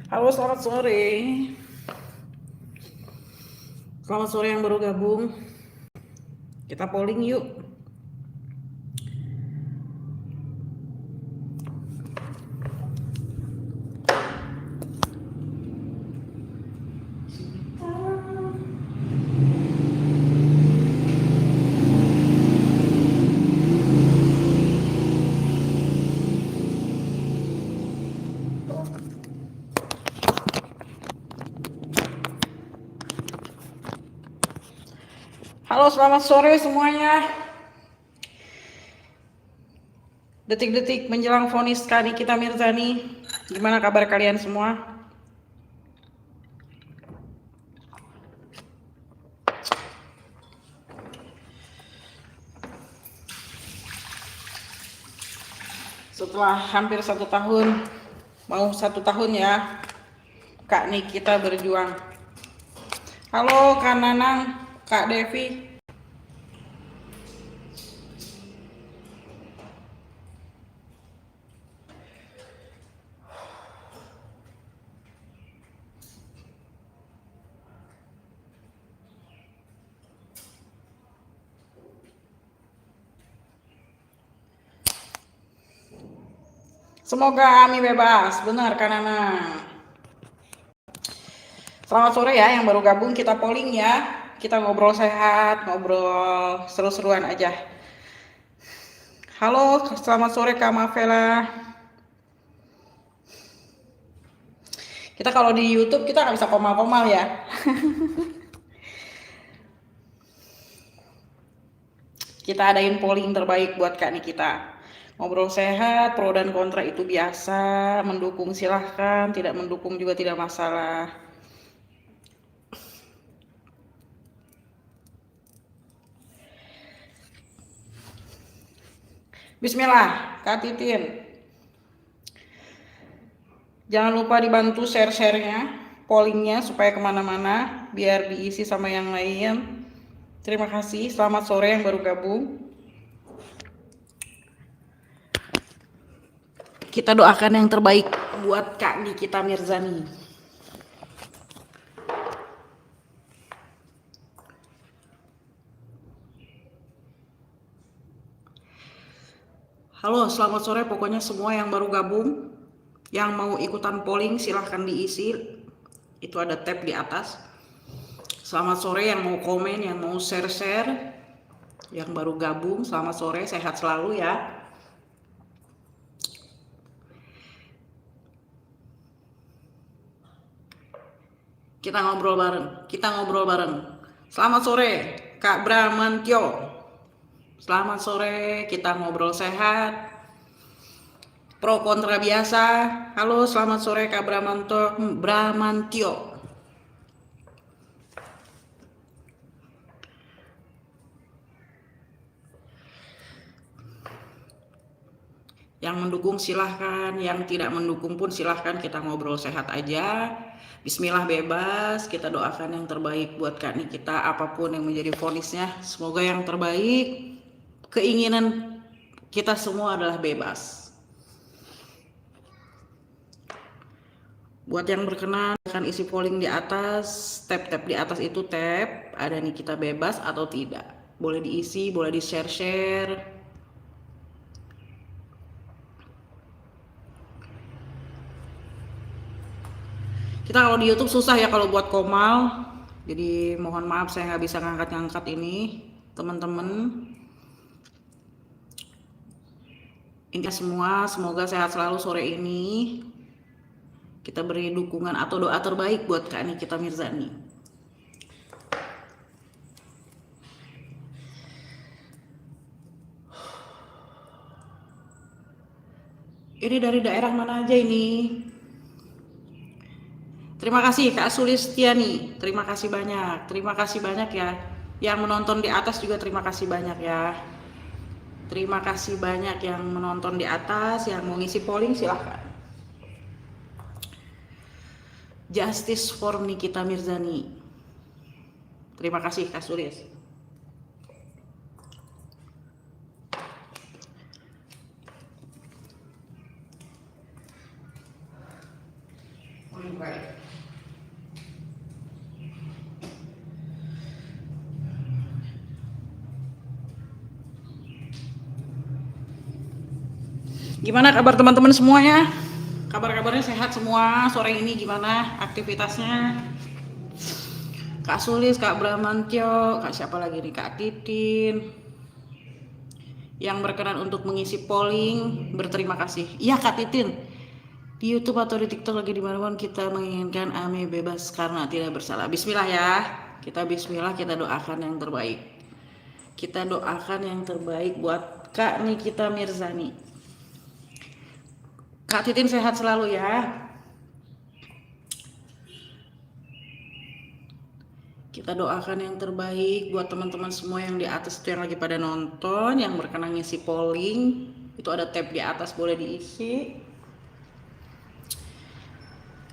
Halo, selamat sore. Selamat sore yang baru gabung. Kita polling yuk. Halo, selamat sore semuanya. Detik-detik menjelang vonis Kak Nikita Mirzani. Gimana kabar kalian semua? Setelah hampir 1 tahun, mau 1 tahun ya, Kak Nikita berjuang. Halo Kak Nanang, Kak Devi. Semoga Ami bebas, benar Kak Nanang. Selamat sore ya yang baru gabung, kita polling ya. Kita ngobrol sehat, ngobrol seru-seruan aja. Halo, selamat sore Kak Mavela. Kita kalau di YouTube kita nggak bisa komal-komal ya. Kita adain polling terbaik buat Kak Nikita. Ngobrol sehat, pro dan kontra itu biasa. Mendukung silahkan, tidak mendukung juga tidak masalah. Bismillah, Kak Titin. Jangan lupa dibantu share-share-nya, pollingnya supaya kemana-mana, biar diisi sama yang lain. Terima kasih, selamat sore yang baru gabung. Kita doakan yang terbaik buat Kak Nikita Mirzani. Halo, selamat sore pokoknya semua yang baru gabung. Yang mau ikutan polling silahkan diisi. Itu ada tab di atas. Selamat sore yang mau komen, yang mau share-share. Yang baru gabung, selamat sore, sehat selalu ya. Kita ngobrol bareng. Selamat sore, Kak Bramantyo. Selamat sore, kita ngobrol sehat. Pro kontra biasa. Halo, selamat sore Kak Bramantyo. Yang mendukung silahkan, yang tidak mendukung pun silahkan, kita ngobrol sehat aja. Bismillah bebas, kita doakan yang terbaik buat Kak Nikita, apapun yang menjadi vonisnya, semoga yang terbaik. Keinginan kita semua adalah bebas. Buat yang berkenan akan isi polling di atas, tab-tab di atas itu tab, ada Nikita bebas atau tidak. Boleh diisi, boleh di-share-share. Kita kalau di YouTube susah ya kalau buat komal. Jadi mohon maaf saya nggak bisa ngangkat-ngangkat ini, teman-teman. Intinya semua semoga sehat selalu sore ini. Kita beri dukungan atau doa terbaik buat Kak Nikita Mirzani. Ini dari daerah mana aja ini? Terima kasih Kak Sulistiani, terima kasih banyak. Terima kasih banyak ya. Yang menonton di atas juga terima kasih banyak ya. Terima kasih banyak yang menonton di atas, yang mau ngisi polling silahkan. Justice for Nikita Mirzani. Terima kasih Kak Sulis. Gimana kabar teman-teman semuanya? Kabar-kabarnya sehat semua. Sore ini gimana aktivitasnya? Kak Sulis, Kak Bramantyo, Kak siapa lagi nih? Kak Titin. Yang berkenan untuk mengisi polling, berterima kasih. Iya Kak Titin. Di YouTube atau di TikTok lagi dimanapun kita menginginkan Ame bebas karena tidak bersalah. Bismillah ya. Kita bismillah, kita doakan yang terbaik. Kita doakan yang terbaik buat Kak Nikita Mirzani. Kak Titin sehat selalu ya. Kita doakan yang terbaik buat teman-teman semua yang di atas itu yang lagi pada nonton, yang berkenan ngisi polling. Itu ada tab di atas, boleh diisi.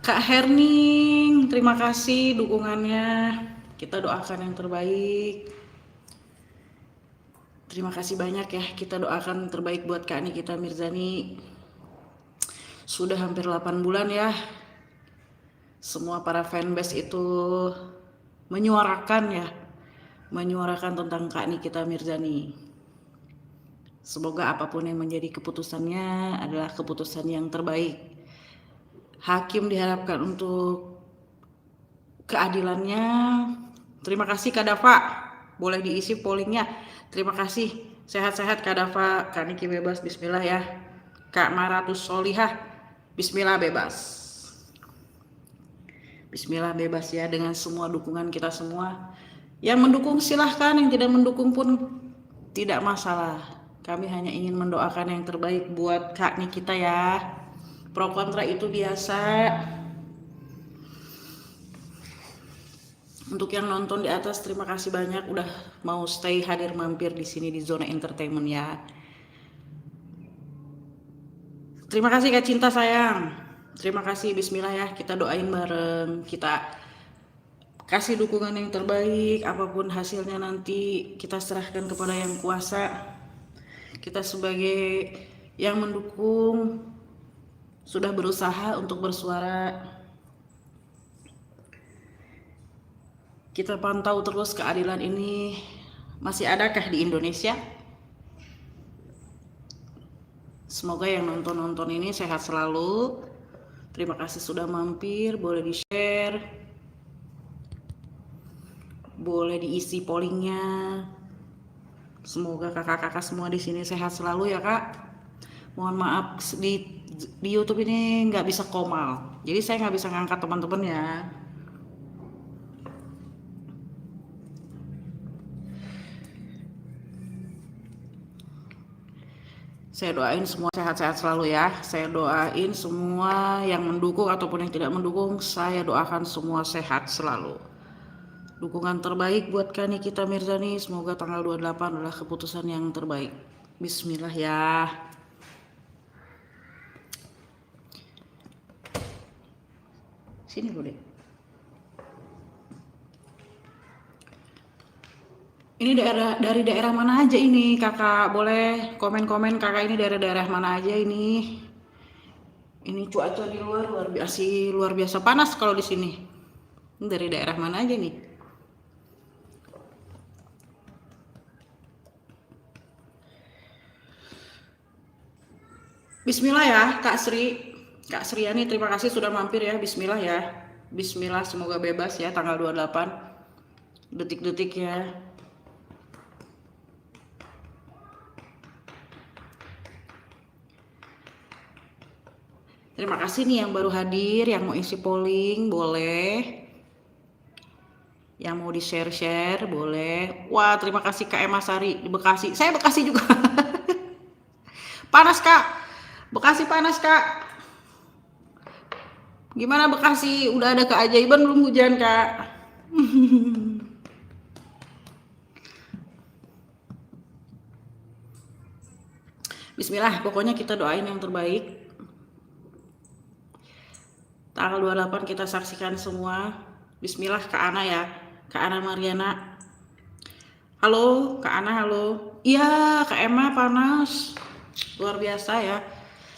Kak Herning, terima kasih dukungannya. Kita doakan yang terbaik. Terima kasih banyak ya. Kita doakan yang terbaik buat Kak Nikita Mirzani. Sudah hampir 8 bulan ya. Semua para fanbase itu menyuarakan tentang Kak Nikita Mirzani. Semoga apapun yang menjadi keputusannya adalah keputusan yang terbaik. Hakim diharapkan untuk keadilannya. Terima kasih Kak Dava, boleh diisi pollingnya. Terima kasih, sehat-sehat Kak Dava. Kak Niki bebas, bismillah ya. Kak Maratus Solihah, bismillah bebas. Bismillah bebas ya, dengan semua dukungan kita semua. Yang mendukung silahkan, yang tidak mendukung pun tidak masalah. Kami hanya ingin mendoakan yang terbaik buat Kak Nikita ya. Pro kontra itu biasa. Untuk yang nonton di atas, terima kasih banyak udah mau stay hadir mampir di sini di Zona Entertainment ya. Terima kasih Kak Cinta sayang. Terima kasih, bismillah ya, kita doain bareng, kita kasih dukungan yang terbaik, apapun hasilnya nanti kita serahkan kepada yang kuasa. Kita sebagai yang mendukung sudah berusaha untuk bersuara. Kita pantau terus keadilan ini masih adakah di Indonesia. Semoga yang nonton ini sehat selalu. Terima kasih sudah mampir, boleh di-share, boleh diisi pollingnya. Semoga kakak-kakak semua di sini sehat selalu ya Kak. Mohon maaf di YouTube ini nggak bisa komal, jadi saya nggak bisa ngangkat teman-teman ya. Saya doain semua sehat-sehat selalu ya. Saya doain semua yang mendukung ataupun yang tidak mendukung, saya doakan semua sehat selalu. Dukungan terbaik buat Kak Nikita Mirzani, semoga tanggal 28 adalah keputusan yang terbaik. Bismillah ya. Sini boleh. Ini dari daerah mana aja ini kakak, boleh komen-komen kakak ini dari daerah mana aja ini. Ini cuaca di luar luar biasa panas kalau di sini. Ini dari daerah mana aja nih? Bismillah ya Kak Sriani, terima kasih sudah mampir ya. Bismillah ya. Bismillah, semoga bebas ya tanggal 28. Detik-detik ya. Terima kasih nih yang baru hadir, yang mau isi polling boleh. Yang mau di-share boleh. Wah, terima kasih Kak Emma Sari di Bekasi. Saya Bekasi juga. Panas Kak. Bekasi panas Kak. Gimana Bekasi? Udah ada keajaiban belum hujan Kak? Bismillah, pokoknya kita doain yang terbaik. Tanggal 28 kita saksikan semua. Bismillah Kak Ana ya. Kak Ana Mariana. Halo Kak Ana, halo. Iya Kak Emma, panas. Luar biasa ya.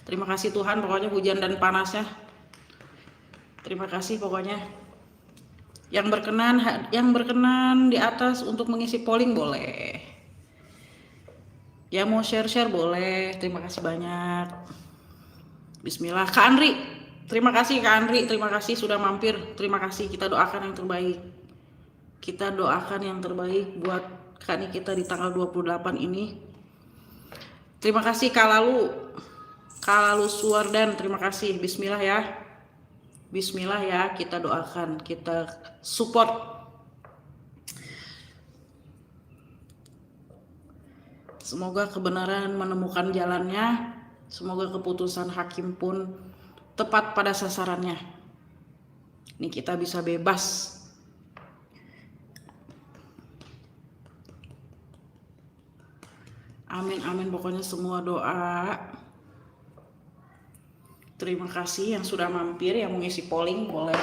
Terima kasih Tuhan, pokoknya hujan dan panasnya. Terima kasih pokoknya. Yang berkenan di atas untuk mengisi polling boleh. Ya mau share boleh. Terima kasih banyak. Bismillah. Kak Andri, terima kasih Kak Andri, terima kasih sudah mampir. Terima kasih, kita doakan yang terbaik. Kita doakan yang terbaik buat Kak Nikita di tanggal 28 ini. Terima kasih Kak Lalu Suwardan, terima kasih. Bismillah ya. Bismillah ya, kita doakan, kita support. Semoga kebenaran menemukan jalannya. Semoga keputusan hakim pun tepat pada sasarannya. Ini kita bisa bebas. Amin, amin. Pokoknya semua doa. Terima kasih yang sudah mampir, yang mengisi polling boleh.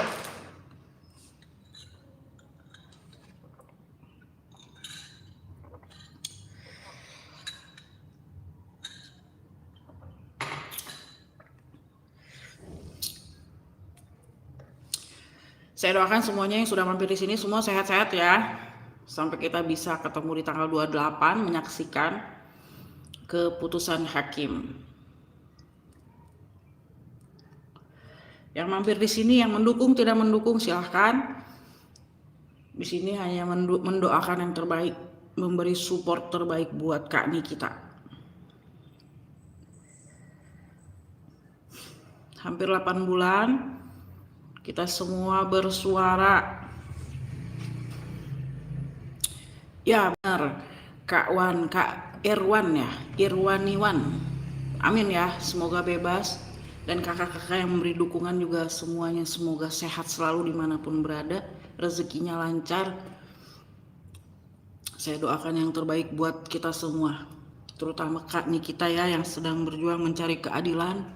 Saya doakan semuanya yang sudah mampir di sini semua sehat-sehat ya. Sampai kita bisa ketemu di tanggal 28 menyaksikan keputusan hakim. Yang mampir di sini yang mendukung tidak mendukung silahkan. Di sini hanya mendoakan yang terbaik, memberi support terbaik buat Kak Nikita. Hampir 8 bulan kita semua bersuara. Ya benar, Kak Irwan ya, Irwaniwan. Amin ya, semoga bebas. Dan kakak-kakak yang memberi dukungan juga semuanya semoga sehat selalu dimanapun berada, rezekinya lancar. Saya doakan yang terbaik buat kita semua, terutama Kak Nikita ya yang sedang berjuang mencari keadilan.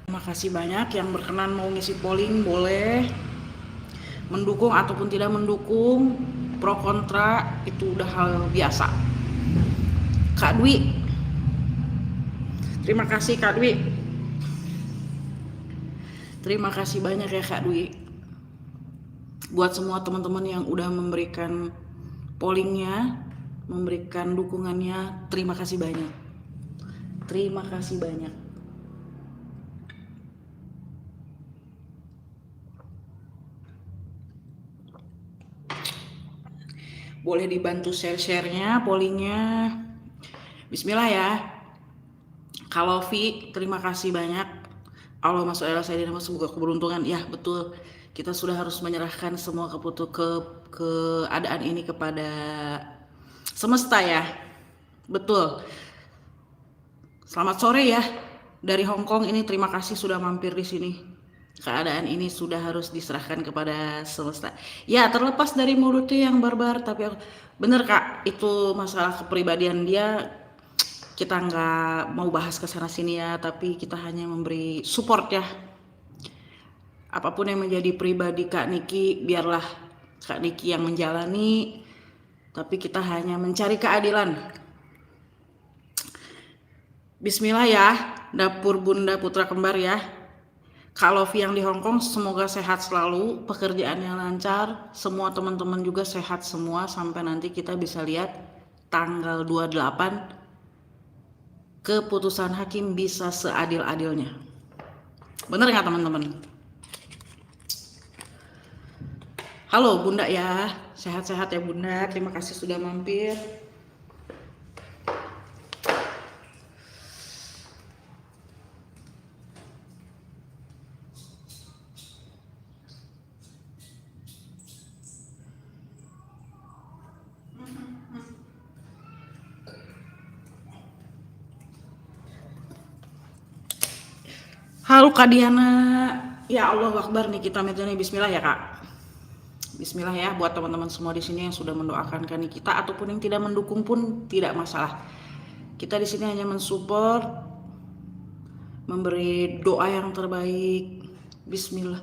Terima kasih banyak. Yang berkenan mau ngisi polling boleh, mendukung ataupun tidak mendukung, pro kontra itu udah hal biasa. Kak Dwi, terima kasih Kak Dwi. Terima kasih banyak ya Kak Dwi. Buat semua teman-teman yang udah memberikan pollingnya, memberikan dukungannya, terima kasih banyak. Terima kasih banyak. Boleh dibantu share-nya, pollingnya. Bismillah ya. Kalau Vi, terima kasih banyak. Allah masuk saya semoga keberuntungan. Ya betul, kita sudah harus menyerahkan semua keadaan ini kepada semesta ya. Betul. Selamat sore ya dari Hong Kong ini, terima kasih sudah mampir di sini. Keadaan ini sudah harus diserahkan kepada semesta. Ya terlepas dari mulutnya yang barbar, tapi bener Kak, itu masalah kepribadian dia. Kita nggak mau bahas ke sana sini ya, tapi kita hanya memberi support ya. Apapun yang menjadi pribadi Kak Niki, biarlah Kak Niki yang menjalani, tapi kita hanya mencari keadilan. Bismillah ya, dapur Bunda Putra Kembar ya. Kak Lovi yang di Hong Kong semoga sehat selalu, pekerjaannya lancar, semua teman-teman juga sehat semua sampai nanti kita bisa lihat tanggal 28 keputusan hakim bisa seadil-adilnya. Bener nggak teman-teman? Halo Bunda ya, sehat-sehat ya Bunda, terima kasih sudah mampir. Halo Kak Diana, ya Allah Akbar nih kita metode Bismillah ya Kak. Bismillah ya buat teman-teman semua di sini yang sudah mendoakan Kak Nikita ataupun yang tidak mendukung pun tidak masalah. Kita di sini hanya mensupport, memberi doa yang terbaik. Bismillah.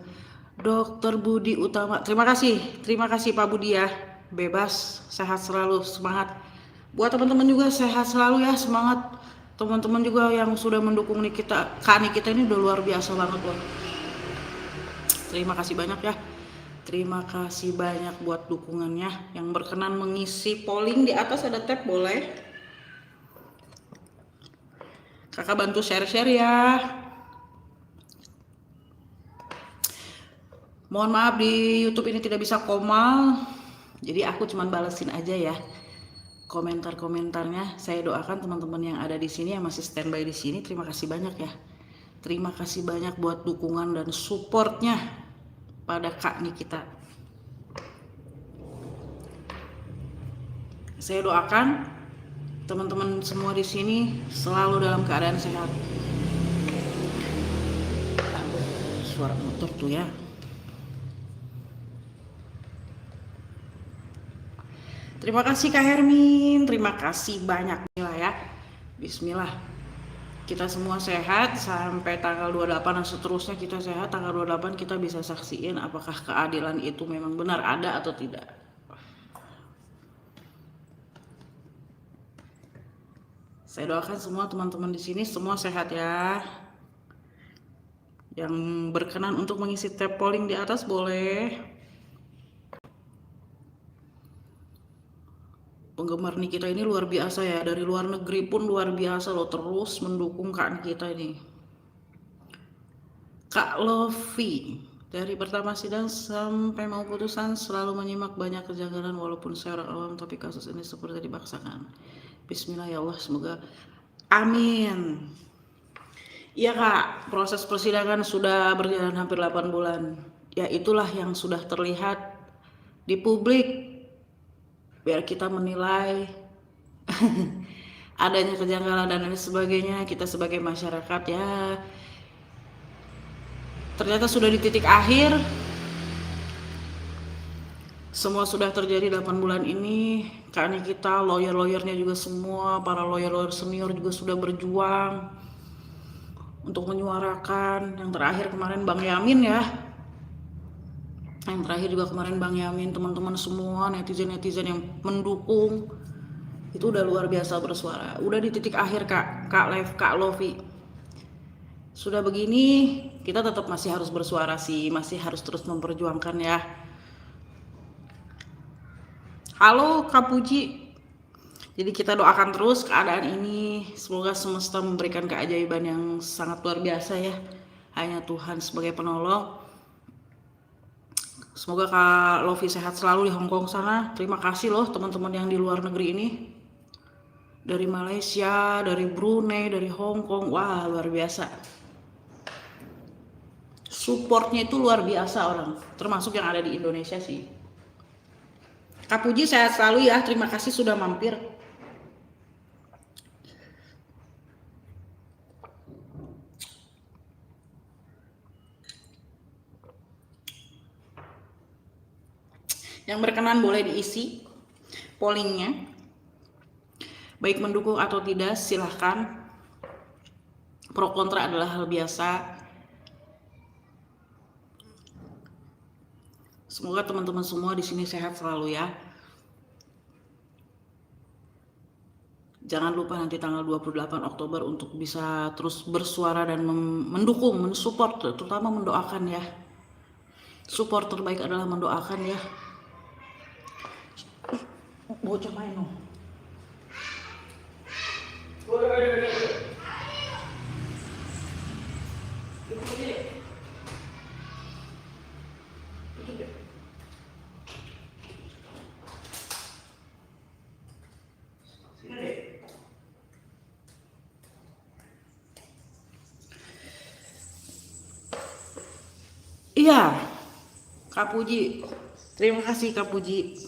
Dokter Budi Utama, terima kasih Pak Budi ya. Bebas, sehat selalu, semangat. Buat teman-teman juga sehat selalu ya, semangat. Teman-teman juga yang sudah mendukung Kak Nikita ini udah luar biasa banget loh. Terima kasih banyak ya. Terima kasih banyak buat dukungannya. Yang berkenan mengisi polling di atas ada tab boleh. Kakak bantu share-share ya. Mohon maaf di YouTube ini tidak bisa komal. Jadi aku cuman balesin aja ya komentar-komentarnya. Saya doakan teman-teman yang ada di sini yang masih standby di sini, terima kasih banyak ya. Terima kasih banyak buat dukungan dan supportnya pada Kak Nikita. Saya doakan teman-teman semua di sini selalu dalam keadaan sehat. Suara motor tuh ya. Terima kasih Kak Hermin, terima kasih banyak ya. Bismillah. Kita semua sehat sampai tanggal 28 dan seterusnya kita sehat. Tanggal 28 kita bisa saksiin apakah keadilan itu memang benar ada atau tidak. Saya doakan semua teman-teman di sini semua sehat ya. Yang berkenan untuk mengisi tab polling di atas boleh. Penggemar Nikita ini luar biasa ya, dari luar negeri pun luar biasa loh, terus mendukung Kak Nikita ini. Kak Lofi, dari pertama sidang sampai mau putusan selalu menyimak banyak kejanggalan walaupun saya orang awam, tapi kasus ini seperti dipaksakan. Bismillah ya Allah, semoga amin. Iya Kak, proses persidangan sudah berjalan hampir 8 bulan. Ya itulah yang sudah terlihat di publik. Biar kita menilai adanya kejanggalan dan lain sebagainya, kita sebagai masyarakat ya ternyata sudah di titik akhir. Semua sudah terjadi 8 bulan ini. Karena kita lawyer-lawyernya juga semua, para lawyer-lawyer senior juga sudah berjuang untuk menyuarakan. Yang terakhir kemarin Bang Yamin ya, yang terakhir juga kemarin Bang Yamin, teman-teman semua netizen-netizen yang mendukung itu udah luar biasa bersuara. Udah di titik akhir Kak Lofi. Sudah begini kita tetap masih harus bersuara sih, masih harus terus memperjuangkan ya. Halo Kak Puji. Jadi kita doakan terus keadaan ini, semoga semesta memberikan keajaiban yang sangat luar biasa ya. Hanya Tuhan sebagai penolong. Semoga Kak Lofi sehat selalu di Hongkong sana. Terima kasih loh teman-teman yang di luar negeri ini. Dari Malaysia, dari Brunei, dari Hongkong. Wah, luar biasa. Supportnya itu luar biasa orang. Termasuk yang ada di Indonesia sih. Kak Puji sehat selalu ya. Terima kasih sudah mampir. Yang berkenan boleh diisi pollingnya, baik mendukung atau tidak silahkan. Pro kontra adalah hal biasa. Semoga teman-teman semua di sini sehat selalu ya. Jangan lupa nanti tanggal 28 Oktober untuk bisa terus bersuara dan mendukung, mensupport, terutama mendoakan ya. Support terbaik adalah mendoakan ya. Bocah main no. Iya, Kak Puji. Terima kasih Kak Puji.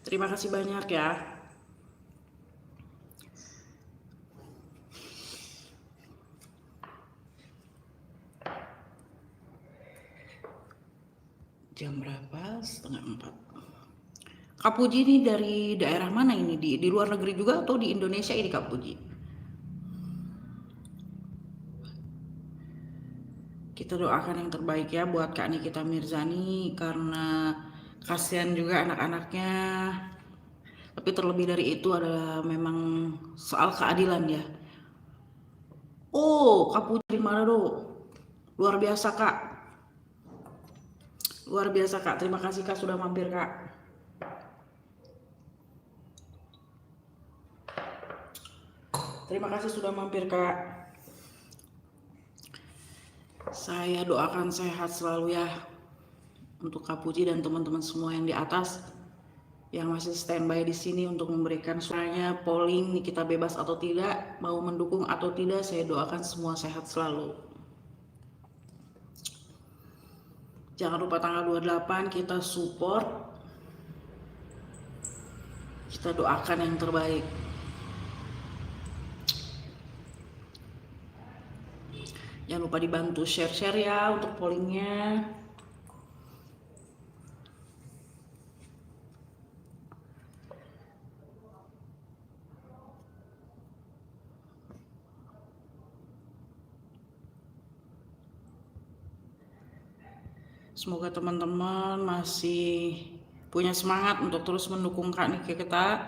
Terima kasih banyak ya. Jam berapa? 3:30. Kak Puji ini dari daerah mana ini? Di luar negeri juga atau di Indonesia ini Kak Puji? Kita doakan yang terbaik ya buat Kak Nikita Mirzani, karena kasihan juga anak-anaknya. Tapi terlebih dari itu adalah memang soal keadilan ya. Oh, Kak Putri Manado, luar biasa Kak, luar biasa Kak. Terima kasih Kak sudah mampir Kak. Terima kasih sudah mampir Kak. Saya doakan sehat selalu ya untuk Kak Puji dan teman-teman semua yang di atas yang masih standby di sini untuk memberikan suaranya. Polling nih, kita bebas atau tidak, mau mendukung atau tidak, saya doakan semua sehat selalu. Jangan lupa tanggal 28 kita support, kita doakan yang terbaik. Jangan lupa dibantu share-share ya untuk pollingnya. Semoga teman-teman masih punya semangat untuk terus mendukung Kak Niki kita.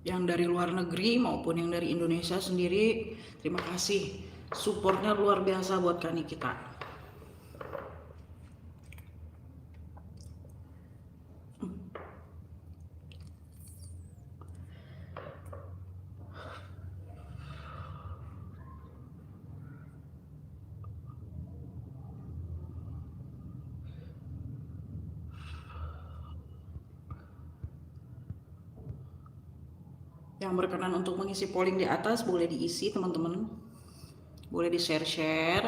Yang dari luar negeri maupun yang dari Indonesia sendiri, terima kasih. Supportnya luar biasa buat Kak Niki kita. Yang berkenan untuk mengisi polling di atas boleh diisi teman-teman, boleh di share-share.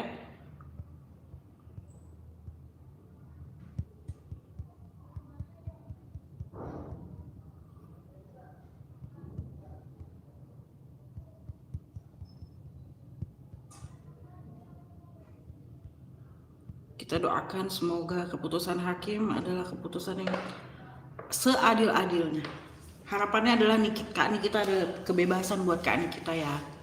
Kita doakan semoga keputusan hakim adalah keputusan yang seadil-adilnya. Harapannya adalah Kak Nikita ada kebebasan buat Kak Nikita ya.